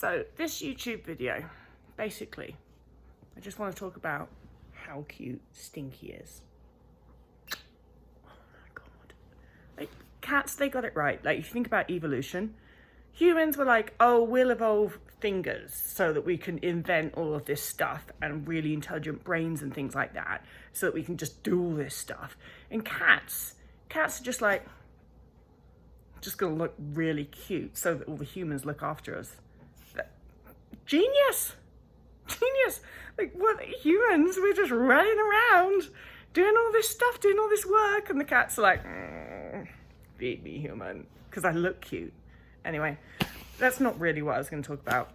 So this YouTube video, basically, I just want to talk about how cute Stinky is. Oh my God. Like, cats, they got it right. Like, if you think about evolution, humans were like, oh, we'll evolve fingers so that we can invent all of this stuff and really intelligent brains and things like that so that we can just do all this stuff. And cats are just like, just gonna look really cute so that all the humans look after us. Genius! Like, what, humans, we're just running around doing all this stuff, doing all this work, and the cats are like, feed me, human, because I look cute. Anyway, that's not really what I was going to talk about.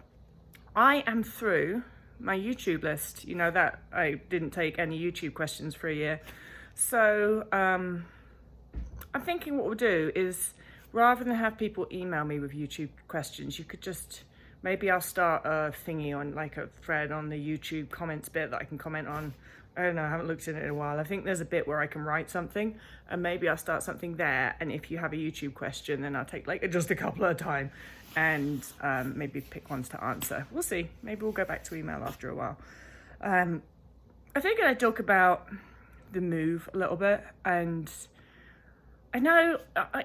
I am through my YouTube list. You know that I didn't take any YouTube questions for a year. So I'm thinking what we'll do is, rather than have people email me with YouTube questions, you could just, maybe I'll start a thingy on, like a thread on the YouTube comments bit that I can comment on. I don't know, I haven't looked at it in a while. I think there's a bit where I can write something, and maybe I'll start something there. And if you have a YouTube question, then I'll take like just a couple at a time and maybe pick ones to answer. We'll see. Maybe we'll go back to email after a while. I think I'd talk about the move a little bit. And I know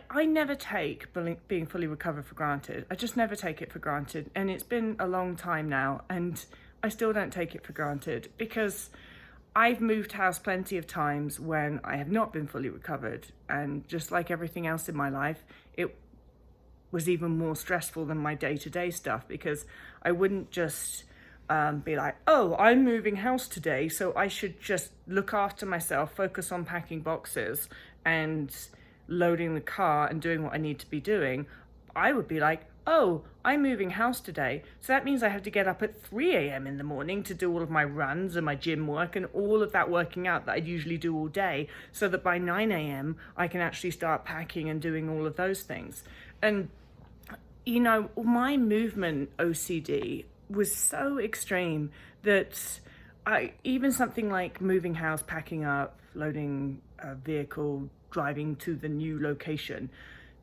I never take being fully recovered for granted. I just never take it for granted. And it's been a long time now, and I still don't take it for granted, because I've moved house plenty of times when I have not been fully recovered. And just like everything else in my life, it was even more stressful than my day-to-day stuff, because I wouldn't just be like, oh, I'm moving house today, so I should just look after myself, focus on packing boxes and loading the car and doing what I need to be doing. I would be like, oh, I'm moving house today, so that means I have to get up at 3 a.m. in the morning to do all of my runs and my gym work and all of that working out that I'd usually do all day, so that by 9 a.m. I can actually start packing and doing all of those things. And, you know, my movement OCD was so extreme that even something like moving house, packing up, loading a vehicle, driving to the new location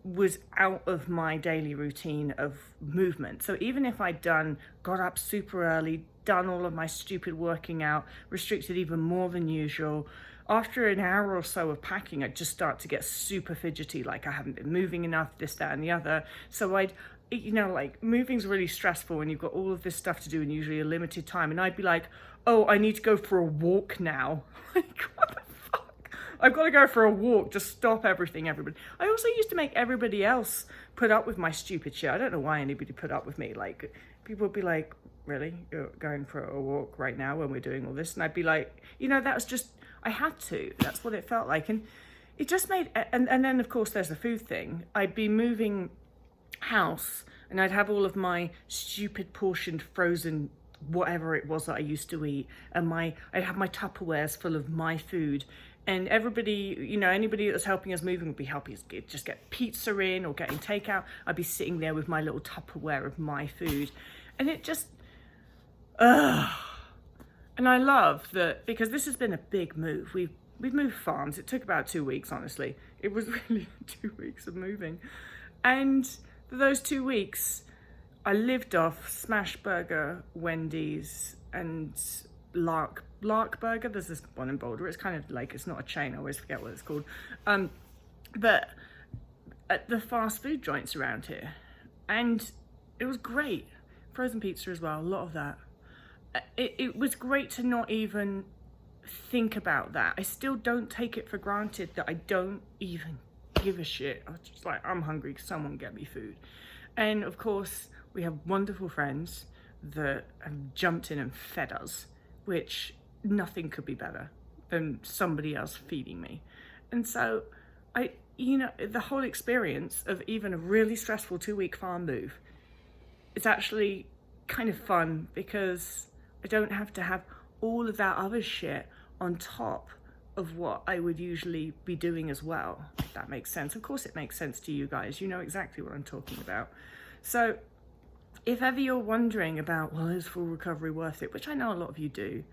was out of my daily routine of movement. So even if I'd got up super early, done all of my stupid working out, restricted even more than usual, after an hour or so of packing, I'd just start to get super fidgety, like I haven't been moving enough, this, that, and the other. So like, moving's really stressful when you've got all of this stuff to do in usually a limited time. And I'd be like, oh, I need to go for a walk now. Like, what the fuck? I've got to go for a walk to stop everybody. I also used to make everybody else put up with my stupid shit. I don't know why anybody put up with me. Like, people would be like, really? You're going for a walk right now when we're doing all this? And I'd be like, you know, that was just, I had to. That's what it felt like. And it just made, and then of course there's the food thing. I'd be moving house and I'd have all of my stupid portioned frozen whatever it was that I used to eat, and I'd have my Tupperwares full of my food, and everybody, you know, anybody that was helping us moving would be helping us just get pizza in or getting takeout. I'd be sitting there with my little Tupperware of my food, and it just and I love that, because this has been a big move. We've moved farms. It took about 2 weeks, honestly. It was really 2 weeks of moving, and for those 2 weeks I lived off Smashburger, Wendy's, and Lark Burger. There's this one in Boulder. It's kind of like, it's not a chain, I always forget what it's called. But at the fast food joints around here. And it was great. Frozen pizza as well, a lot of that. It was great to not even think about that. I still don't take it for granted that I don't even give a shit. I was just like, I'm hungry, someone get me food. And of course, we have wonderful friends that have jumped in and fed us, which nothing could be better than somebody else feeding me. And so you know, the whole experience of even a really stressful 2-week farm move, it's actually kind of fun, because I don't have to have all of that other shit on top of what I would usually be doing as well, if that makes sense. Of course it makes sense to you guys. You know exactly what I'm talking about. So if ever you're wondering about, well, is full recovery worth it? Which I know a lot of you do.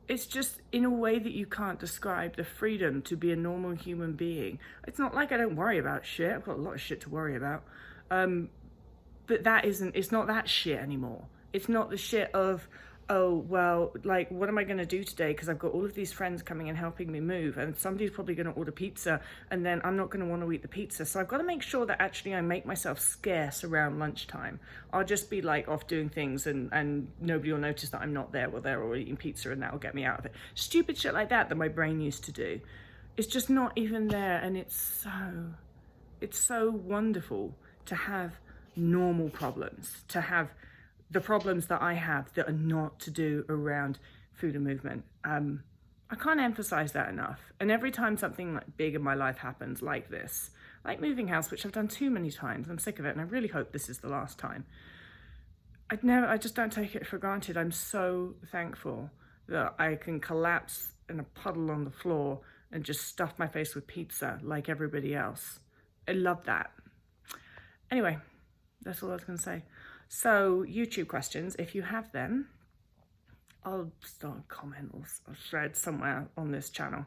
It's just in a way that you can't describe, the freedom to be a normal human being. It's not like I don't worry about shit. I've got a lot of shit to worry about. But But it's not that shit anymore. It's not the shit of, oh, well, like, what am I going to do today? Because I've got all of these friends coming and helping me move, and somebody's probably going to order pizza, and then I'm not going to want to eat the pizza. So I've got to make sure that actually I make myself scarce around lunchtime. I'll just be like off doing things, and nobody will notice that I'm not there while they're all eating pizza, and that will get me out of it. Stupid shit like that my brain used to do. It's just not even there, and it's so wonderful to have normal problems, to have the problems that I have that are not to do around food and movement. I can't emphasize that enough. And every time something like big in my life happens like this, like moving house, which I've done too many times, I'm sick of it, and I really hope this is the last time. I just don't take it for granted. I'm so thankful that I can collapse in a puddle on the floor and just stuff my face with pizza like everybody else. I love that. Anyway, that's all I was going to say. So, YouTube questions, if you have them, I'll start a comment or a thread somewhere on this channel.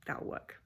That'll work.